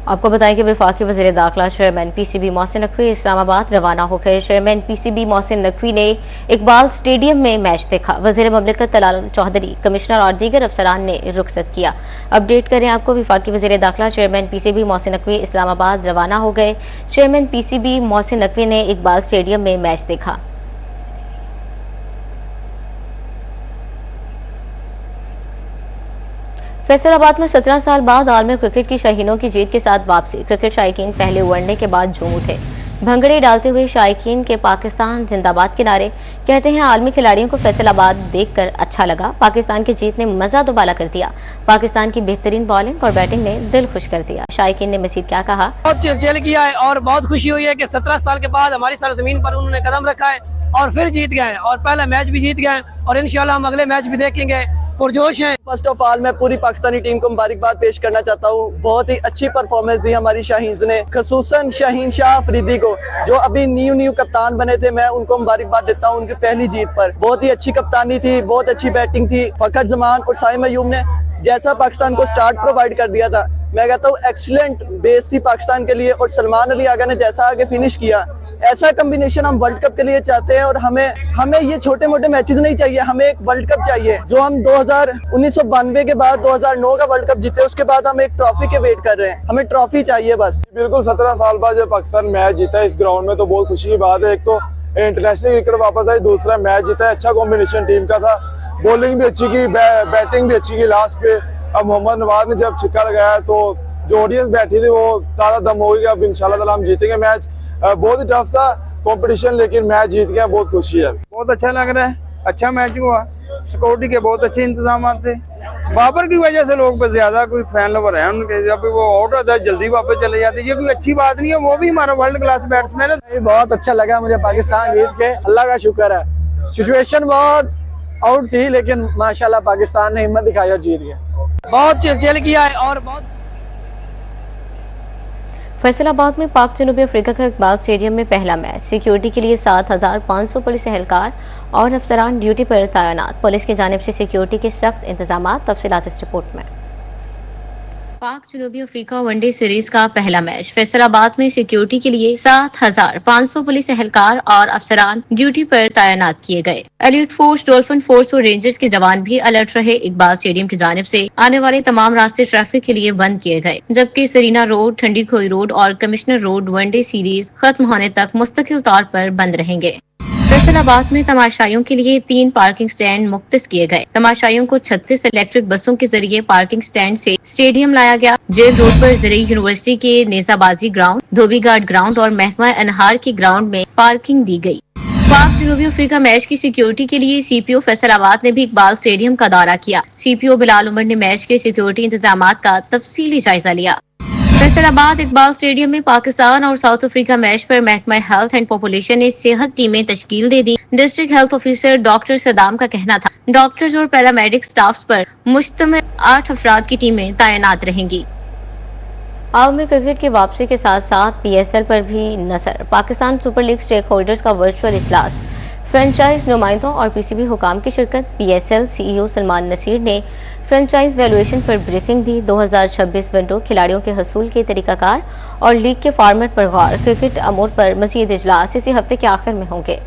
आपको बताएं कि वफाकी वज़ीर दाखिला चेयरमैन पीसीबी मोहसिन नकवी इस्लामाबाद रवाना हो गए। चेयरमैन पीसीबी मोहसिन नकवी ने इकबाल स्टेडियम में मैच देखा। वज़ीर ममलिकत तलाल चौधरी, कमिश्नर और दीगर अफसरान ने रुखसत किया। अपडेट करें आपको, वफाकी वज़ीर दाखिला चेयरमैन पीसीबी मोहसिन नकवी इस्लामाबाद रवाना हो गए। चेयरमैन पीसीबी मोहसिन नकवी ने इकबाल स्टेडियम में मैच देखा। फैसलाबाद में 17 साल बाद आलमी क्रिकेट की शाहीनों की जीत के साथ वापसी। क्रिकेट शायकीन पहले उड़ने के बाद झूम उठे। भंगड़े डालते हुए शायकीन के पाकिस्तान जिंदाबाद के नारे। कहते हैं आलमी खिलाड़ियों को फैसलाबाद देखकर अच्छा लगा। पाकिस्तान की जीत ने मजा दुबाला कर दिया। पाकिस्तान की बेहतरीन बॉलिंग और बैटिंग ने दिल खुश कर दिया। शायकीन ने मजीद क्या कहा? बहुत चिलचिल किया है और बहुत खुशी हुई है कि 17 साल के बाद हमारी सरजमीन पर उन्होंने कदम रखा है और फिर जीत गए और पहला मैच भी जीत गए और इंशाल्लाह हम अगले मैच भी देखेंगे। पुरजोश हैं। फर्स्ट ऑफ ऑल मैं पूरी पाकिस्तानी टीम को मुबारकबाद पेश करना चाहता हूँ। बहुत ही अच्छी परफॉर्मेंस दी हमारी शाहीन ने, खसूसन शाहीन शाह अफरीदी को जो अभी न्यू कप्तान बने थे, मैं उनको मुबारकबाद देता हूँ उनकी पहली जीत पर। बहुत ही अच्छी कप्तानी थी, बहुत अच्छी बैटिंग थी। फखर जमान और साइम अयूब ने जैसा पाकिस्तान को स्टार्ट प्रोवाइड कर दिया था, मैं कहता हूँ एक्सीलेंट बेस थी पाकिस्तान के लिए। और सलमान अली आगा ने जैसा आगे फिनिश किया, ऐसा कॉम्बिनेशन हम वर्ल्ड कप के लिए चाहते हैं। और हमें ये छोटे मोटे मैचेस नहीं चाहिए, हमें एक वर्ल्ड कप चाहिए जो हम 1992 के बाद 2009 का वर्ल्ड कप जीते, उसके बाद हम एक ट्रॉफी के वेट कर रहे हैं। हमें ट्रॉफी चाहिए बस। बिल्कुल 17 साल बाद जब पाकिस्तान मैच जीता है इस ग्राउंड में तो बहुत खुशी की बात है। एक तो इंटरनेशनल क्रिकेट वापस आई, दूसरा मैच जीता है। अच्छा कॉम्बिनेशन टीम का था, बॉलिंग भी अच्छी की, बैटिंग भी अच्छी की। लास्ट पे अब मोहम्मद नवाज ने जब छिक्का लगाया तो जो ऑडियंस बैठी थी वो ताजा दम हो गई। अब इंशाल्लाह ताला हम जीतेंगे मैच। बहुत ही टफ था कंपटीशन, लेकिन मैच जीत गया, बहुत खुशी है। बहुत अच्छा लग रहा है, अच्छा मैच हुआ। सिक्योरिटी के बहुत अच्छे इंतजाम थे। बाबर की वजह से लोग ज्यादा कोई फैन लवर है उनके, जब वो आउट होता है जल्दी वापस चले जाते हैं। ये कोई अच्छी बात नहीं है, वो भी हमारा वर्ल्ड क्लास बैट्समैन है। बहुत अच्छा लगा मुझे पाकिस्तान जीत के, अल्लाह का शुक्र है। सिचुएशन बहुत आउट थी लेकिन माशाल्लाह पाकिस्तान ने हिम्मत दिखाई और जीत गया। बहुत चिलचिल किया है और बहुत फैसलाबाद में पाक जनूबी अफ्रीका का इकबाल स्टेडियम में पहला मैच। सिक्योरिटी के लिए 7,500 पुलिस एहलकार और अफसरान ड्यूटी पर तैनात। पुलिस की जानिब से सिक्योरिटी के सख्त इंतजाम। तफसीलात इस रिपोर्ट में। पाक जनूबी अफ्रीका वनडे सीरीज का पहला मैच। फैसलाबाद में सिक्योरिटी के लिए 7,500 पुलिस एहलकार और अफसरान ड्यूटी पर तैनात किए गए। एलिट फोर्स, डॉल्फिन फोर्स और रेंजर्स के जवान भी अलर्ट रहे। इकबाल स्टेडियम की जानिब से आने वाले तमाम रास्ते ट्रैफिक के लिए बंद किए गए, जबकि सरीना रोड, ठंडी खोई रोड और कमिश्नर रोड वनडे सीरीज खत्म होने तक मुस्तकिल तौर पर बंद रहेंगे। फैसलाबाद में तमाशाइयों के लिए 3 पार्किंग स्टैंड मुख्तस किए गए। तमाशाइयों को 36 इलेक्ट्रिक बसों के जरिए पार्किंग स्टैंड से स्टेडियम लाया गया। जेल रोड पर ज़रई यूनिवर्सिटी के नेजाबाजी ग्राउंड, धोबी घाट ग्राउंड और महकमा अनहार के ग्राउंड में पार्किंग दी गई। पाक जनूबी अफ्रीका मैच की सिक्योरिटी के लिए सीपीओ फैसलाबाद ने भी इकबाल स्टेडियम का दौरा किया। सीपीओ बिलाल उमर ने मैच के सिक्योरिटी इंतजाम का तफसीली जायजा लिया। फैसलाबाद इकबाल स्टेडियम में पाकिस्तान और साउथ अफ्रीका मैच पर महकमा हेल्थ एंड पॉपुलेशन ने सेहत टीमें तश्कील दे दी। District health officer doctor Saddam का कहना था डॉक्टर्स और पैरामेडिक स्टाफ पर मुश्तमिल 8 अफराद की टीमें तैनात रहेंगी। आलमी क्रिकेट की वापसी के साथ साथ पीएसएल पर भी नजर। Pakistan super league stakeholders का वर्चुअल इजलास, फ्रेंचाइज नुमाइंदों और पीसीबी हुकाम की शिरकत। पीएसएल सीईओ सलमान नसीर ने फ्रेंचाइज वैल्यूएशन पर ब्रीफिंग दी। 2026 विंडो, खिलाड़ियों के हसूल के तरीकाकार और लीग के फॉर्मेट पर गौर। क्रिकेट अमूर पर मजीद इजलास इसी हफ्ते के आखिर में होंगे।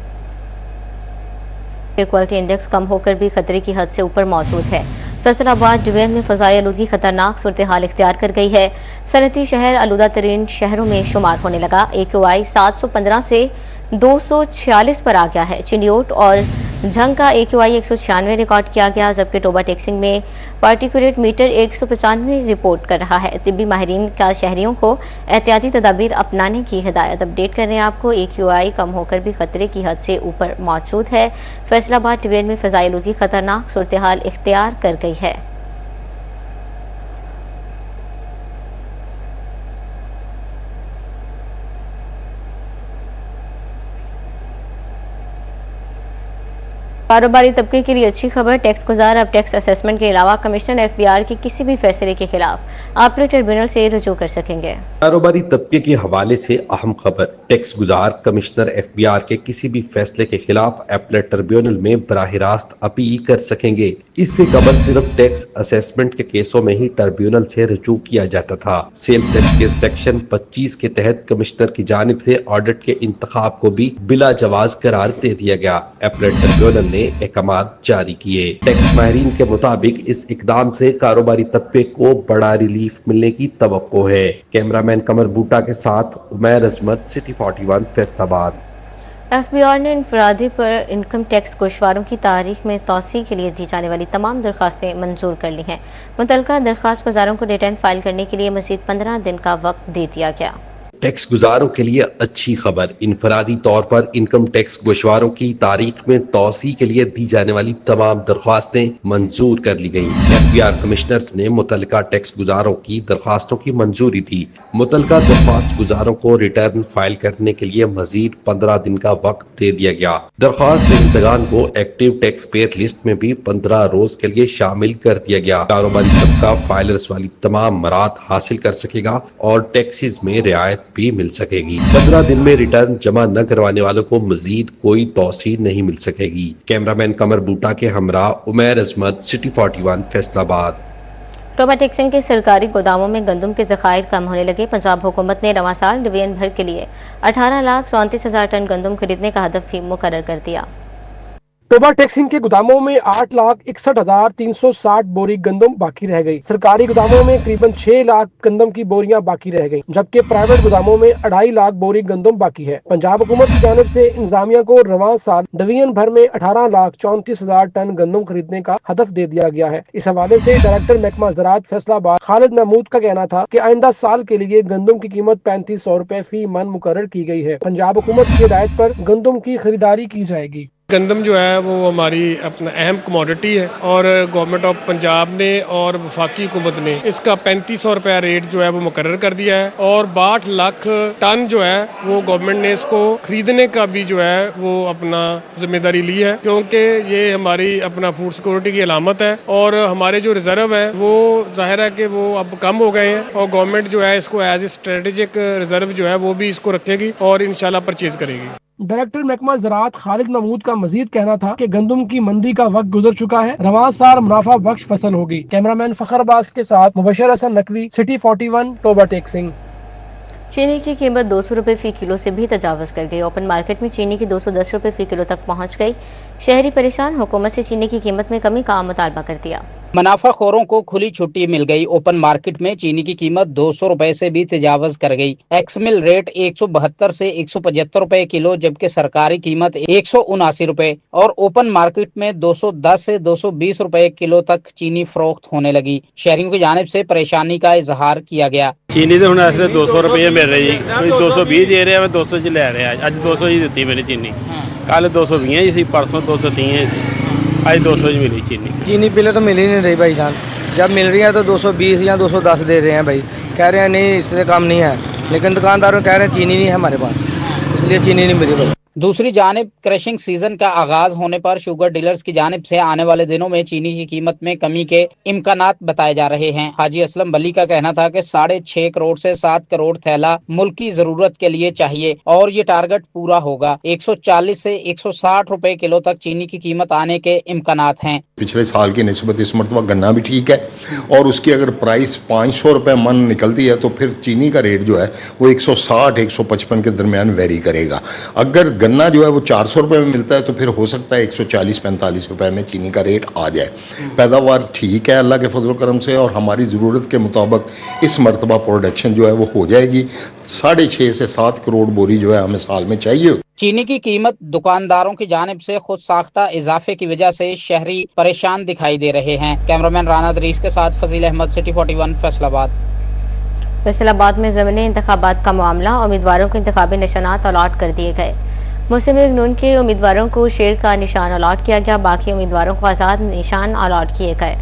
क्वालिटी इंडेक्स कम होकर भी खतरे की हद से ऊपर मौजूद है। फैसलाबाद डिवीजन में फजाई आलूगी खतरनाक सूरत हाल इख्तियार कर गई है। सनती शहर आलूदा तरीन शहरों में शुमार होने लगा। AQI 715 से 246 पर आ गया है। चिंडियोट और झंग का AQI 196 रिकॉर्ड किया गया, जबकि टोबा टेक्सिंग में पार्टिकुलेट मीटर 195 रिपोर्ट कर रहा है। तिब्बी माहिरीन का शहरियों को एहतियाती तदाबीर अपनाने की हिदायत। अपडेट कर रहे हैं आपको, AQI कम होकर भी खतरे की हद से ऊपर मौजूद है। फैसलाबाद डिवीजन में फजाई आलूगी खतरनाक सूरत हाल इख्तियार कर गई है। कारोबारी तबके के लिए अच्छी खबर, टैक्स गुजार अब टैक्स असेसमेंट के अलावा कमिश्नर एफबीआर के किसी भी फैसले के खिलाफ अपील ट्रिब्यूनल से रजू कर सकेंगे। कारोबारी तबके के हवाले से अहम खबर, टैक्स गुजार कमिश्नर एफबीआर के किसी भी फैसले के खिलाफ अपीलेट ट्रिब्यूनल में बराह रास्त अपील कर सकेंगे। इससे कबल सिर्फ टैक्स असेसमेंट के केसों में ही ट्रिब्यूनल से रजू किया जाता था। सेल्स टैक्स के सेक्शन 25 के तहत कमिश्नर की जानिब से ऑडिट के इंतखाब को भी बिला जवाज करार दे दिया गया। अपीलेट ट्रिब्यूनल ने अहकामात जारी किए। टैक्स माहिरीन के मुताबिक इस इकदाम से कारोबारी तबके को बड़ा रिलीफ मिलने की तवक्को है। कैमरामैन कमर बूटा के साथ उमैर अजमत, सिटी 41, फैसलाबाद। एफबीआर ने इनफरादी पर इनकम टैक्स गोशवारों की तारीख में तौसी के लिए दी जाने वाली तमाम दरखास्तें मंजूर कर ली हैं। मुतल्लिका दरखास्त गुजारों को रिटर्न फाइल करने के लिए मजीद 15 दिन का वक्त दे दिया गया। टैक्स गुजारों के लिए अच्छी खबर, इनफरादी तौर पर इनकम टैक्स गोशवारों की तारीख में तौसी के लिए दी जाने वाली तमाम दरख्वास्तें मंजूर कर ली गईं। एफबीआर कमिश्नर्स ने मुतल्लिका टैक्स गुजारों की दरख्वास्तों की मंजूरी दी। मुतल्लिका दरख्वास्त गुजारों को रिटर्न फाइल करने के लिए मजीद 15 दिन का वक्त दे दिया गया। दरख्वास्त दहिंदगान को एक्टिव टैक्स पेयर लिस्ट में भी 15 रोज के लिए शामिल कर दिया गया। कारोबारी तबका फाइलर्स वाली तमाम मराहत हासिल कर सकेगा और टैक्सेस में रियायत भी मिल सकेगी। 15 दिन में रिटर्न जमा न करवाने वालों को मजीद कोई तौसी नहीं मिल सकेगी। कैमरामैन कमर बूटा के हमरा उमैर अजमत, सिटी 41, फैसलाबाद। टोबा टेक्सिंग के सरकारी गोदामों में गंदम के जखायर कम होने लगे। पंजाब हुकूमत ने रवां साल डिवीजन भर के लिए 18,34,000 टन गंदम खरीदने का हदफ भी मुकर्रर कर दिया। टोबा टेक्सिंग के गोदामों में 8,61,360 बोरी गंदम बाकी रह गई। सरकारी गोदामों में करीबन 6 लाख गंदम की बोरियां बाकी रह गई, जबकि प्राइवेट गोदामों में 2.5 लाख बोरी गंदम बाकी है। पंजाब हुकूमत की जानिब से इंतजामिया को रवां साल डिवीजन भर में 18,34,000 टन गंदम खरीदने का हदफ दे दिया गया है। इस हवाले से डायरेक्टर महकमा ज़राअत फैसलाबाद खालिद महमूद का कहना था कि आइंदा साल के लिए गंदम की कीमत 3500 रुपए फी मन मुकर्रर की गई है। पंजाब हुकूमत की हिदायत पर गंदम की खरीदारी की जाएगी। गंदम जो है वो हमारी अपना अहम कमोडिटी है और गवर्नमेंट ऑफ पंजाब ने और वफाकी हुकूमत ने इसका 3500 रुपया रेट जो है वो मुकर्रर कर दिया है और 62 लाख टन जो है वो गवर्नमेंट ने इसको खरीदने का भी जो है वो अपना जिम्मेदारी ली है, क्योंकि ये हमारी अपना फूड सिक्योरिटी की अलामत है और हमारे जो रिजर्व है वो जाहिर है कि वो अब कम हो गए हैं और गवर्नमेंट जो है इसको एज ए स्ट्रेटेजिक रिजर्व जो है वो भी इसको रखेगी और इंशाल्लाह परचेज करेगी। डायरेक्टर महकमा ज़राअत खालिद महमूद का मजीद कहना था कि गंदम की मंदी का वक्त गुजर चुका है, रवां साल मुनाफा बख्श फसल होगी। कैमरामैन फखर अब्बास के साथ मुबशर हसन नकवी, सिटी 41, टोबा टेक्सिंग। चीनी की कीमत 200 रुपए फी किलो से भी तजावज कर गई। ओपन मार्केट में चीनी की 210 रुपए फी किलो तक पहुंच गई। शहरी परेशान, हुकूमत से चीनी की कीमत में कमी का मुतालबा कर दिया। मुनाफाखोरों को खुली छुट्टी मिल गई। ओपन मार्केट में चीनी की कीमत 200 रुपए से भी तजावज कर गई। एक्समिल रेट 172 से 175 रुपए किलो, जबकि सरकारी कीमत 179 रुपए और ओपन मार्केट में 210 से 220 रुपए किलो तक चीनी फरोख्त होने लगी। शहरियों की जानिब से परेशानी का इजहार किया गया। चीनी तो हुण ऐसे 200 रुपये मिल रही, कोई 220 दे रहा है, 200 च ले रहा है। अज 200 ही दी मैंने चीनी, कल 220 ही सी, परसों 230 सी, आज 200 ही मिली चीनी। चीनी पहले तो मिल ही नहीं रही भाई जान, जब मिल रही है तो 220 या 210 दे रहे हैं भाई, कह रहे हैं नहीं इससे कम नहीं है, लेकिन दुकानदारों कह रहे हैं चीनी नहीं है हमारे पास, इसलिए चीनी नहीं मिली भाई। दूसरी जानिब क्रशिंग सीजन का आगाज होने पर शुगर डीलर्स की जानिब से आने वाले दिनों में चीनी की कीमत में कमी के इम्कानात बताए जा रहे हैं। हाजी असलम बली का कहना था कि 6.5 करोड़ से 7 करोड़ थैला मुल्क की जरूरत के लिए चाहिए और ये टारगेट पूरा होगा। 140 से 160 रुपए किलो तक चीनी की कीमत आने के इम्कानात हैं। पिछले साल की निस्बत इस मरतबा गन्ना भी ठीक है और उसकी अगर प्राइस 500 रुपए मन निकलती है तो फिर चीनी का रेट जो है वो 160-155 के दरमियान वेरी करेगा। अगर गन्ना जो है वो 400 रुपए में मिलता है तो फिर हो सकता है 140-45 रुपए में चीनी का रेट आ जाए। पैदावार ठीक है अल्लाह के फजल करम से और हमारी ज़रूरत के मुताबिक इस मरतबा प्रोडक्शन जो है वो हो जाएगी। 6.5 से 7 करोड़ बोरी जो है हमें साल में चाहिए। चीनी की कीमत दुकानदारों की जानिब से खुद साख्ता इजाफे की वजह से शहरी परेशान दिखाई दे रहे हैं। कैमरामैन राना दरीस के साथ फजील अहमद, सिटी 41, फैसलाबाद। फैसलाबाद में ज़मीनी इंतखाबात का मामला, उम्मीदवारों को इंतखाबी निशानात अलॉट कर दिए गए। मुस्लिम लीग नून के उम्मीदवारों को शेर का निशान अलॉट किया गया, बाकी उम्मीदवारों को आज़ाद निशान अलॉट किए गए।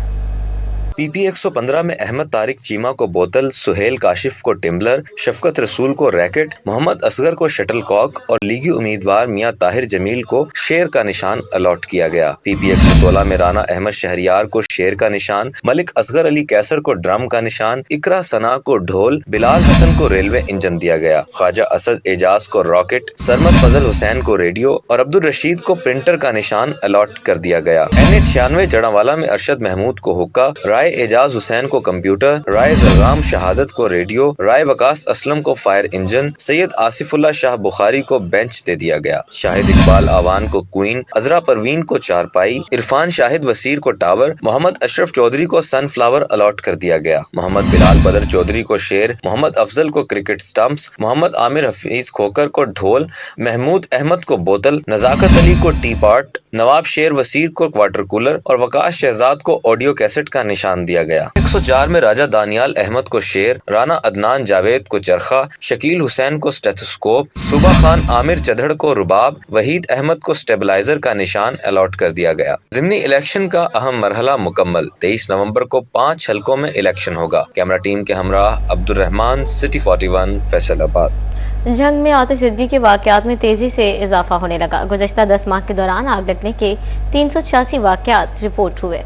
PP 115 में अहमद तारिक चीमा को बोतल, सुहेल काशिफ को टिम्बलर, शफकत रसूल को रैकेट, मोहम्मद असगर को शटल कॉक और लीगी उम्मीदवार मियां ताहिर जमील को शेर का निशान अलॉट किया गया। PP 116 में राना अहमद शहरियार को शेर का निशान, मलिक असगर अली कैसर को ड्रम का निशान, इकरा सना को ढोल, बिलाल हसन को रेलवे इंजन दिया गया। ख्वाजा असद एजाज को रॉकेट, सरमद फजल हुसैन को रेडियो और अब्दुल रशीद को प्रिंटर का निशान अलॉट कर दिया गया। NH96 जड़ावाला में अरशद महमूद को हुक्का, राय एजाज हुसैन को कंप्यूटर, राय जलगाम शहादत को रेडियो, राय वकास असलम को फायर इंजन, सैयद आसिफुल्लाह शाह बुखारी को बेंच दे दिया गया। शाहिद इकबाल आवान को क्वीन, अजरा परवीन को चारपाई, इरफान शाहिद वसीर को टावर, मोहम्मद अशरफ चौधरी को सनफ्लावर अलॉट कर दिया गया। मोहम्मद बिलाल बदर चौधरी को शेर, मोहम्मद अफजल को क्रिकेट स्टंप्स, मोहम्मद आमिर हफीज खोकर को ढोल, महमूद अहमद को बोतल, नजाकत अली को टी पार्ट, नवाब शेर वसीर को वाटर कूलर और वकास शहजाद को ऑडियो कैसेट का निशान दिया गया। 104 में राजा दानियाल अहमद को शेर, राना अदनान जावेद को चरखा, शकील हुसैन को स्टेथोस्कोप, सुबह खान आमिर चधड़ को रुबाब, वहीद अहमद को स्टेबलाइजर का निशान अलॉट कर दिया गया। ज़िमनी इलेक्शन का अहम मरहला मुकम्मल। 23 नवंबर को 5 हलकों में इलेक्शन होगा। कैमरा टीम के हमराह अब्दुल रहमान, सिटी 41, फैसलाबाद। जंग में आतिशबाजी के वाकयात में तेजी से इजाफा होने लगा। गुज़श्ता 10 माह के दौरान आग लगने के 386 वाकयात रिपोर्ट हुए।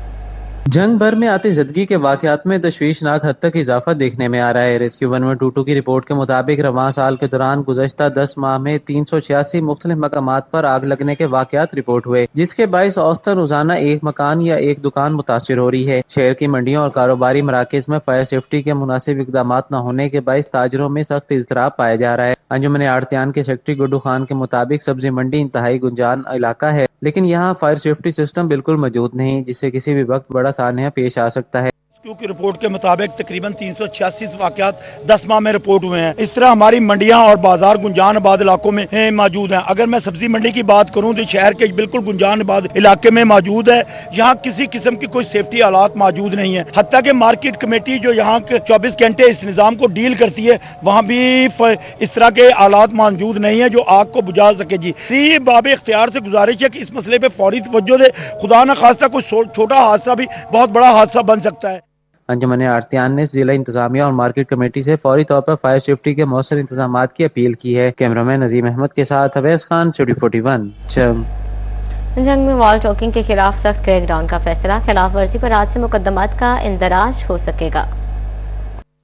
जंग भर में आतिशबाजी के वाकयात में तशवीशनाक हद तक इजाफा देखने में आ रहा है। रेस्क्यू 1122 की रिपोर्ट के मुताबिक रवां साल के दौरान गुज़श्ता 10 माह में 386 मुख्तलिफ मकामात पर आग लगने के वाकयात रिपोर्ट हुए, जिसके बाइस औसतन रोजाना एक मकान या एक दुकान मुतासिर हो रही है। शहर की मंडियों और कारोबारी मराकज में फायर सेफ्टी के मुनासिब इकदाम न होने के बाइस ताजरों में सख्त इज़्तिराब पाया जा रहा है। अंजुमन आड़तियान के सेक्रेटरी गुड्डू खान के मुताबिक सब्जी मंडी इंतहाई गुंजान इलाका है, लेकिन यहाँ फायर सेफ्टी सिस्टम बिल्कुल मौजूद नहीं, जिससे किसी भी वक्त बड़ा सान्या पेश आ सकता है। की रिपोर्ट के मुताबिक तकरीबन 386 वाकयात 10 माह में रिपोर्ट हुए हैं। इस तरह हमारी मंडियां और बाजार गुंजान आबाद इलाकों में मौजूद हैं। अगर मैं सब्जी मंडी की बात करूं तो शहर के बिल्कुल गुंजान आबाद इलाके में मौजूद है। यहाँ किसी किस्म की कोई सेफ्टी हालात मौजूद नहीं है। हत्ता कि मार्केट कमेटी जो यहाँ 24 घंटे इस निज़ाम को डील करती है, वहाँ भी इस तरह के हालात मौजूद नहीं है जो आग को बुझा सके। जी बाब इख्तियार से गुजारिश है कि इस मसले पर फौरी तवज्जो दे। खुदा न खास्ता कोई छोटा हादसा भी बहुत बड़ा हादसा बन सकता है। अंजुमन आड़तियान ने जिला इंतजामिया और मार्केट कमेटी से फौरी तौर पर फायर सेफ्टी के मौसर इंतजाम की अपील की है। कैमरामैन नजीम अहमद के साथ अवैस खान, सिटी 41। जंग में वॉल चॉकिंग के खिलाफ सख्त क्रैकडाउन का फैसला। खिलाफ वर्जी पर आज से मुकदमात का इंदराज हो सकेगा।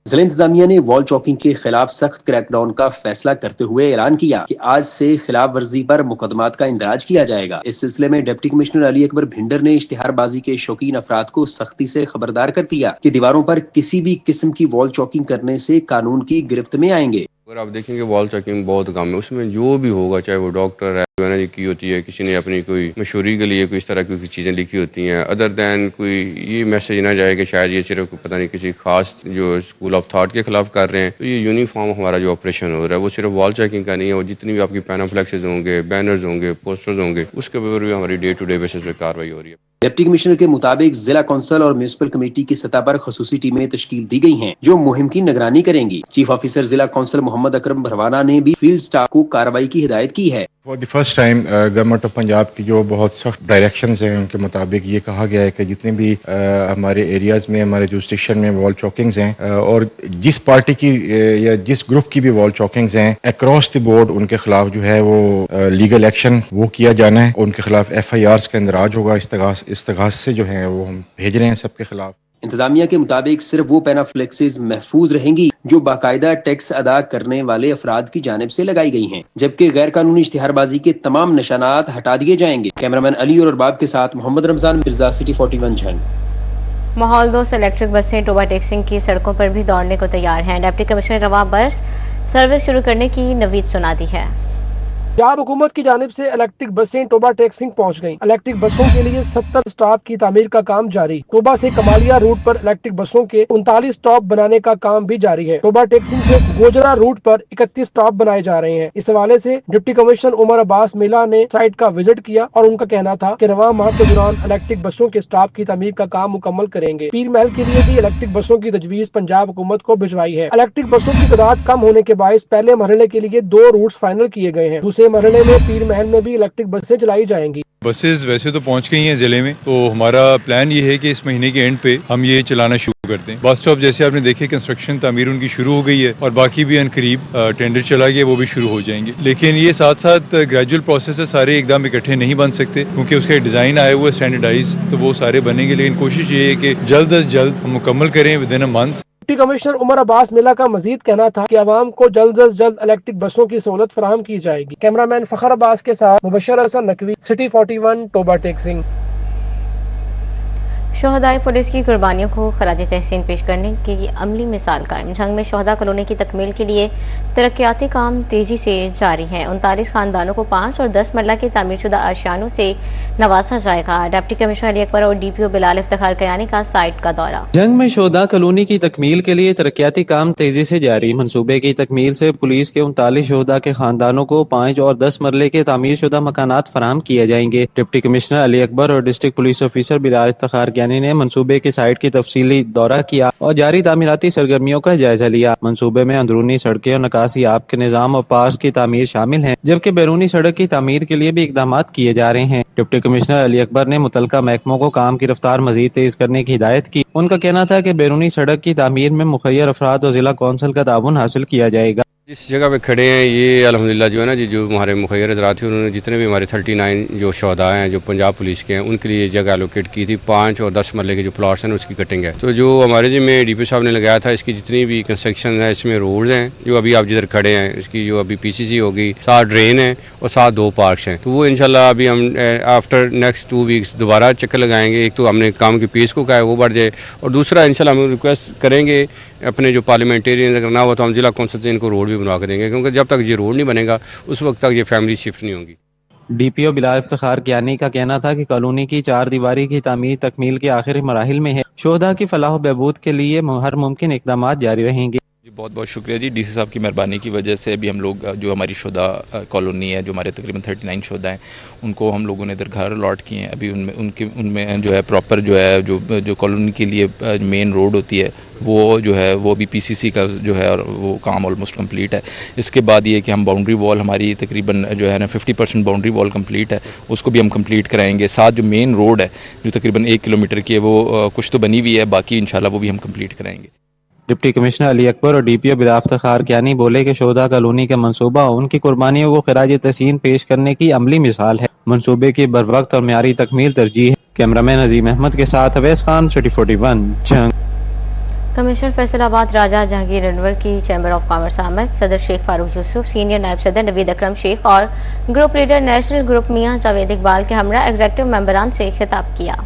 जिला इंतजामिया ने वॉल चॉकिंग के खिलाफ सख्त क्रैकडाउन का फैसला करते हुए ऐलान किया कि आज से खिलाफ वर्जी पर मुकदमात का इंदराज किया जाएगा। इस सिलसिले में डिप्टी कमिश्नर अली अकबर भिंडर ने इश्तिहारबाजी के शौकीन अफराद को सख्ती से खबरदार कर दिया कि दीवारों पर किसी भी किस्म की वॉल चॉकिंग करने से कानून की गिरफ्त में आएंगे। अगर आप देखेंगे वॉल चॉकिंग बहुत कम है, उसमें जो भी होगा, चाहे वो डॉक्टर है की होती है, किसी ने अपनी कोई मशहूरी के लिए कोई इस तरह की चीज़ें लिखी होती हैं, अदर दैन कोई ये मैसेज ना जाए कि शायद ये सिर्फ पता नहीं किसी खास जो स्कूल ऑफ थॉट के खिलाफ कर रहे हैं। तो ये यूनिफॉर्म हमारा जो ऑपरेशन हो रहा है वो सिर्फ वॉल चेकिंग का नहीं है, वो जितनी भी आपकी पैनाफ्लेक्सेस होंगे, बैनर्स होंगे, पोस्टर्स होंगे, उसके ऊपर भी हमारी डे टू डे बेसिस पे कार्रवाई हो रही है। डिप्टी कमिश्नर के मुताबिक जिला कौंसिल और म्यूनिसिपल कमेटी की सतह पर खसूसी टीमें तश्कील दी गई हैं जो मुहिम की निगरानी करेंगी। चीफ ऑफिसर जिला कौंसिल मोहम्मद अकरम भरवाना ने भी फील्ड स्टाफ को कार्रवाई की हिदायत की है। For the first time government of Punjab की जो बहुत सख्त डायरेक्शंस हैं उनके मुताबिक ये कहा गया है कि जितने भी हमारे एरियाज में, हमारे जुरिस्डिक्शन में वॉल चॉकिंग्स हैं और जिस पार्टी की या जिस ग्रुप की भी वॉल चॉकिंग्स हैं, अक्रॉस द बोर्ड उनके खिलाफ जो है वो लीगल एक्शन वो किया जाना है। उनके खिलाफ FIRs का इंदराज होगा। इस्तगास से जो है वो हम भेज रहे हैं सबके खिलाफ। इंतजामिया के मुताबिक सिर्फ वो पैनाफ्लेक्सेस महफूज रहेंगी जो बाकायदा टैक्स अदा करने वाले अफराद की जानिब से लगाई गई हैं, जबकि गैर कानूनी इश्तिहारबाजी के तमाम निशानात हटा दिए जाएंगे। कैमरामैन अली और अरबाब के साथ मोहम्मद रमजान, मिर्जा, सिटी 41 झंड। माहौल दोस्त इलेक्ट्रिक बसें टोबा टैक्सिंग की सड़कों पर भी दौड़ने को तैयार हैं। डिप्टी कमिश्नर रवां बर्स सर्विस शुरू करने की नवीद सुना दी है। पंजाब हुकूमत की जानिब से इलेक्ट्रिक बसें टोबा टैक्सिंग पहुंच गईं। इलेक्ट्रिक बसों के लिए 70 स्टॉप की तामीर का काम जारी। टोबा से कमालिया रूट पर इलेक्ट्रिक बसों के 39 स्टॉप बनाने का काम भी जारी है। टोबा टैक्सिंग से गोजरा रूट पर 31 स्टॉप बनाए जा रहे हैं। इस हवाले से डिप्टी कमिश्नर उमर अब्बास मिला ने साइट का विजिट किया और उनका कहना था कि रवां माह के दौरान इलेक्ट्रिक बसों के स्टॉप की तामीर का काम मुकम्मल करेंगे। पीर महल के लिए भी इलेक्ट्रिक बसों की तजवीज पंजाब हुकूमत को भिजवाई है। इलेक्ट्रिक बसों की तादाद कम होने के बायस पहले मरहले के लिए 2 रूट्स फाइनल किए गए हैं। दूसरे अगले मरहले में पीर महल में भी इलेक्ट्रिक बसें चलाई जाएंगी। बसेस वैसे तो पहुंच गई हैं जिले में, तो हमारा प्लान ये है कि इस महीने के एंड पे हम ये चलाना शुरू कर दें। बस स्टॉप जैसे आपने देखे कंस्ट्रक्शन तामीर उनकी शुरू हो गई है और बाकी भी अनकरीब टेंडर चला गया, वो भी शुरू हो जाएंगे। लेकिन ये साथ साथ ग्रेजुअल प्रोसेस है, सारे एकदम इकट्ठे नहीं बन सकते क्योंकि उसका डिज़ाइन आया हुआ है स्टैंडर्डाइज, तो वो सारे बनेंगे। लेकिन कोशिश ये है कि जल्द अज जल्द हम मुकम्मल करें within a month. Deputy commissioner Umar Abbas मिला का मजीद कहना था कि आवाम को जल्द अज जल्द इलेक्ट्रिक बसों की सहूलत फराहम की जाएगी। कैमरामैन फखर अब्बास के साथ मुबशर हसन नकवी, सिटी 41, टोबा टेक सिंह। शोहदाए पुलिस की कुर्बानियों को खराज तहसीन पेश करने की अमली मिसाल कायम। झंग में शोहदा कॉलोनी की तकमील के लिए तरक्याती काम तेजी से जारी है। 39 खानदानों को 5 और 10 मरला के तामीरशुदा आशियानों से नवाजा जाएगा। डिप्टी कमिश्नर अली अकबर और DPO बिलाल इफ्तिखार कयानी का साइट का दौरा। जंग में शोहदा कॉलोनी की तकमील के लिए तरक्याती काम तेजी से जारी। मंसूबे की तकमील से पुलिस के 39 शोहदा के खानदानों को 5 और 10 मरले के तामीरशुदा मकानात फराहम किए जाएंगे। डिप्टी कमिश्नर अली अकबर और district police officer Bilal Iftikhar Kayani ने मंसूबे की साइट की तफसीली दौरा किया और जारी तामीराती सरगर्मियों का जायजा लिया। मंसूबे में अंदरूनी सड़कें और निकासी आब के निजाम और पास की तामीर शामिल है, जबकि बैरूनी सड़क की तामीर के लिए भी इकदाम किए जा रहे हैं। डिप्टी कमिश्नर अली अकबर ने मुतलका महकमों को काम की रफ्तार मजीद तेज करने की हिदायत की। उनका कहना था कि बैरूनी सड़क की तामीर में मुखय्यर अफराद और जिला कौंसिल का ताउन हासिल किया जाएगा। जिस जगह पे खड़े हैं ये अल्हम्दुलिल्लाह जो है ना जी, जो हमारे मुखय्यर हज़रात थे उन्होंने जितने भी हमारे 39 जो शहदा हैं जो पंजाब पुलिस के हैं उनके लिए जगह एलोकेट की थी। 5 और 10 मरले के जो प्लॉट्स हैं उसकी कटिंग है। तो जो हमारे जी में DPO साहब ने लगाया था इसकी जितनी भी कंस्ट्रक्शन है इसमें रोड्स हैं जो अभी आप जिधर खड़े हैं इसकी जो अभी PCC होगी, 7 ड्रेन है और 7 2 पार्क्स हैं। तो वो इंशाल्लाह अभी हम आफ्टर नेक्स्ट 2 वीक्स दोबारा चक्कर लगाएंगे। एक तो हमने काम की पेस को कहा है वो बढ़ जाए और दूसरा इंशाल्लाह हम रिक्वेस्ट करेंगे अपने जो पार्लियामेंटेरियन अगर ना हो तो हम जिला कौंसिल से इनको रोड भी बनवा के देंगे, क्योंकि जब तक ये रोड नहीं बनेगा उस वक्त तक ये फैमिली शिफ्ट नहीं होंगी। DPO बिलाल इफ्तिखार कयानी का कहना था कि कॉलोनी की 4 दीवारी की तामीर तकमील के आखिरी मराहिल में है। शोहदा की फलाह बहबूद के लिए हर मुमकिन इकदाम जारी रहेंगे। बहुत बहुत शुक्रिया जी, DC साहब की मेहरबानी की वजह से अभी हम लोग जो हमारी शोधा कॉलोनी है, जो हमारे तकरीबन 39 शोधा हैं, उनको हम लोगों ने इधर घर अलॉट किए हैं। अभी उनमें जो है प्रॉपर जो है जो कॉलोनी के लिए मेन रोड होती है वो जो है वो भी PCC का जो है और वो काम ऑलमोस्ट कंप्लीट है। इसके बाद ये कि हम बाउंड्री वॉल हमारी तकरीबन जो है ना 50% बाउंड्री वॉल कंप्लीट है, उसको भी हम कंप्लीट कराएंगे। साथ जो मेन रोड है जो तकरीबन 1 किलोमीटर की है वो कुछ तो बनी हुई है, बाकी इंशाल्लाह वो भी हम कंप्लीट कराएंगे। डिप्टी कमिश्नर अली अकबर और DPO बिलाल इफ्तिखार कयानी बोले कि शोहदा कॉलोनी का मंसूबा उनकी कुर्बानियों को खराज तहसीन पेश करने की अमली मिसाल है। मंसूबे की बरवक्त और म्यारी तकमील तरजीह है। कैमरामैन अजीम अहमद के साथ अवैस खान, सिटी 41, जंग। कमिश्नर फैसलाबाद राजा जहांगीर अनवर की चैम्बर ऑफ कॉमर्स आमद। सदर शेख फारूक यूसुफ, सीनियर नायब सदर नवीद अकरम शेख और ग्रुप लीडर नेशनल ग्रुप मियां जावेद इकबाल के हमरा एग्जीक्यूटिव मेंबरान से खिताब किया।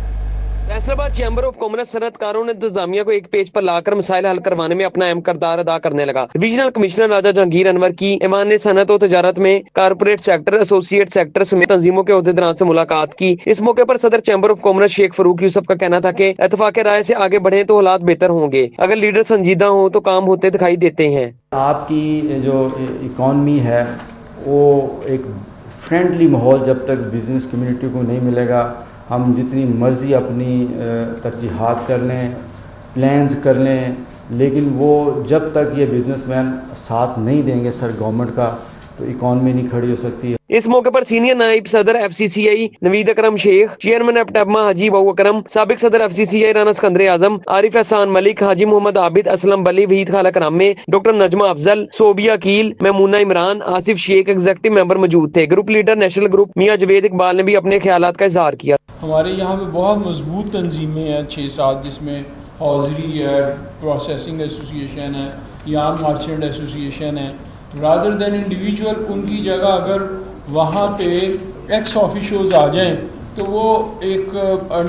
फैसलाबाद चैम्बर ऑफ कॉमर्स सनतकारों ने इंतजामिया को एक पेज पर लाकर मसाइल हल करवाने में अपना अहम किरदार अदा करने लगा। डिविजनल कमिश्नर राजा जहांगीर अनवर की ईमान ने सनत और तजारत में कारपोरेट सेक्टर, एसोसिएट सेक्टर समेत तंजीमों के अहदेदारों से मुलाकात की। इस मौके पर सदर chamber of commerce Sheikh Farooq Yusuf का कहना था कि इत्तेफाक राय से आगे बढ़े तो हालात बेहतर होंगे। अगर लीडर संजीदा हो तो काम होते दिखाई देते हैं। आपकी जो इकॉनमी है वो एक फ्रेंडली माहौल जब तक बिजनेस कम्युनिटी को नहीं मिलेगा, हम जितनी मर्जी अपनी तरजीहात कर लें, प्लान्स कर लें, लेकिन वो जब तक ये बिजनेसमैन साथ नहीं देंगे सर गवर्नमेंट का तो इकॉनमी नहीं खड़ी हो सकती है। इस मौके पर सीनियर नायब सदर FCCI नवीद अकरम शेख, चेयरमैन एपटेमा हाजी बाऊ अकरम, साबिक सदर FCCI राना सिकंदर आजम, आरिफ एहसान मलिक, हाजी मोहम्मद आबिद, असलम बली, वहीद खाला करामे, डॉक्टर नजमा अफजल, सोबिया कील, महमूना इमरान, आसिफ शेख एग्जीक्यूटिव मेंबर मौजूद थे। ग्रुप लीडर नेशनल ग्रुप मियां जावेद इकबाल ने भी अपने ख्यालात का इजहार किया। हमारे यहाँ पे बहुत मजबूत तंजीमें हैं 6-7, जिसमें हॉजरी है, प्रोसेसिंग एसोसिएशन है, यार्न मर्चेंट एसोसिएशन है। रादर देन इंडिविजुअल उनकी जगह अगर वहाँ पे एक्स ऑफिशियल्स आ जाएं तो वो एक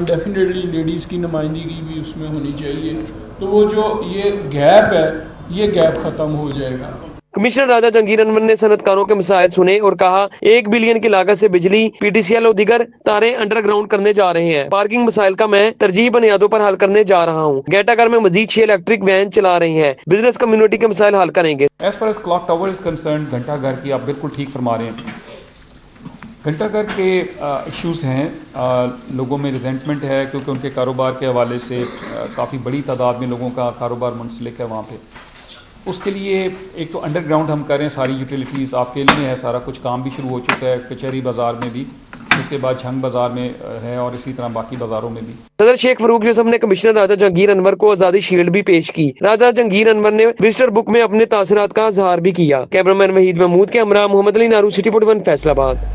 डेफिनेटली लेडीज़ की नुमाइंदगी भी उसमें होनी चाहिए, तो वो जो ये गैप है ये गैप ख़त्म हो जाएगा। कमिश्नर राजा जहांगीर अनवर ने सनतकारों के मसाइल सुने और कहा 1 बिलियन की लागत से बिजली, PTCL और दीगर तारें अंडरग्राउंड करने जा रहे हैं। पार्किंग मसाइल का मैं तरजीह बुनियादों पर हल करने जा रहा हूँ। गेटाघर में मजीद 6 इलेक्ट्रिक वैन चला रहे हैं। बिजनेस कम्युनिटी के मसाइल हल करेंगे। As far as clock tower is concern, Ghantaghar की आप बिल्कुल ठीक फरमा रहे हैं। घंटाघर के इश्यूज़ हैं, लोगों में रिजेंटमेंट है क्योंकि उनके कारोबार के हवाले से काफ़ी बड़ी तादाद में लोगों का कारोबार मुंसलिक है वहाँ पे। उसके लिए एक तो अंडरग्राउंड हम कर रहे हैं, सारी यूटिलिटीज़ आपके लिए है, सारा कुछ काम भी शुरू हो चुका है कचहरी बाजार में भी, उसके बाद झंग बाजार में है और इसी तरह बाकी बाजारों में भी। सदर शेख फरूक यूसुफ ने कमिश्नर राजा जहांगीर अनवर को आजादी शील्ड भी पेश की। राजा जहांगीर अनवर ने विजिटर बुक में अपने तासरात का इजहार भी किया। कैमरामैन वहीद महमूद के हमरा Mohammad Ali Naru, city 41 Faisalabad.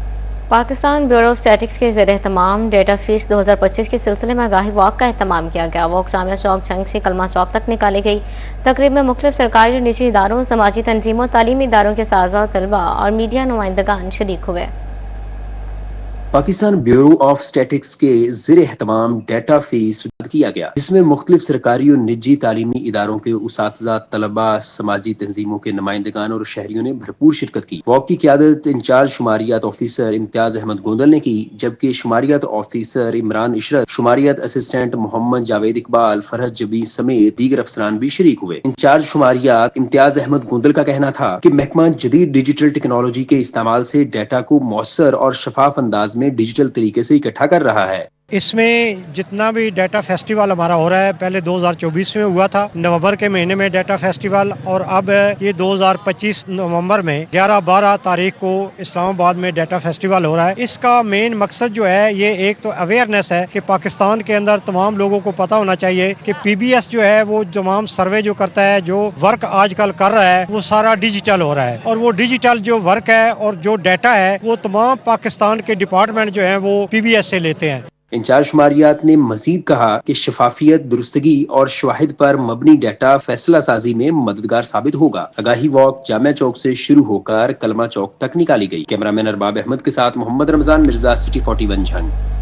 Pakistan bureau of statistics के ज़ेर एहतमाम डेटा फीस 2025 के सिलसिले में आगाही वॉक का एहतमाम किया गया। वॉक जामिया चौक झंग से कलमा चौक तक निकाली गई। तकरीब में मुख्तलिफ सरकारी और निजी इदारों, समाजी तंजीमों, तालीमी इदारों के साज़ा, तलबा और मीडिया नुमाइंदगान शरीक हुए। पाकिस्तान ब्यूरो ऑफ स्टैटिक्स के ज़ेर एहतमाम डेटा फीस किया गया, जिसमें मुख्तलिफ सरकारी और निजी तालीमी इदारों के उसातिज़ा, तलबा, समाजी तंजीमों के नुमाइंदगान और शहरियों ने भरपूर शिरकत की। वॉक की क़यादत इंचार्ज शुमारियात ऑफिसर इम्तियाज अहमद गोंदल ने की, जबकि शुमारियात ऑफिसर इमरान इशरत, शुमारियात असिस्टेंट मोहम्मद जावेद इकबाल, फरहत जबी समेत दीगर अफसरान भी शरीक हुए। इंचार्ज शुमारियात इम्तियाज अहमद गोंदल का कहना था कि महकमा जदीद डिजिटल टेक्नोलॉजी के इस्तेमाल से डाटा को मौसर और शफाफ अंदाज में डिजिटल तरीके से इकट्ठा कर रहा है। इसमें जितना भी डाटा फेस्टिवल हमारा हो रहा है, पहले 2024 में हुआ था नवंबर के महीने में डाटा फेस्टिवल, और अब ये 2025 नवंबर में 11-12 तारीख को इस्लामाबाद में डाटा फेस्टिवल हो रहा है। इसका मेन मकसद जो है, ये एक तो अवेयरनेस है कि पाकिस्तान के अंदर तमाम लोगों को पता होना चाहिए कि PBS जो है वो तमाम सर्वे जो करता है, जो वर्क आजकल कर रहा है वो सारा डिजिटल हो रहा है, और वो डिजिटल जो वर्क है और जो डाटा है वो तमाम पाकिस्तान के डिपार्टमेंट जो है वो PBS से लेते हैं। इंचार्ज शुमारियात ने मजीद कहा कि शफाफियत, दुरुस्तगी और शवाहिद पर मबनी डाटा फैसला साजी में मददगार साबित होगा। आगाही वॉक जामिया चौक से शुरू होकर कलमा चौक तक निकाली गई। कैमरामैन अरबाब अहमद के साथ मोहम्मद रमजान मिर्जा, सिटी 41 झंग।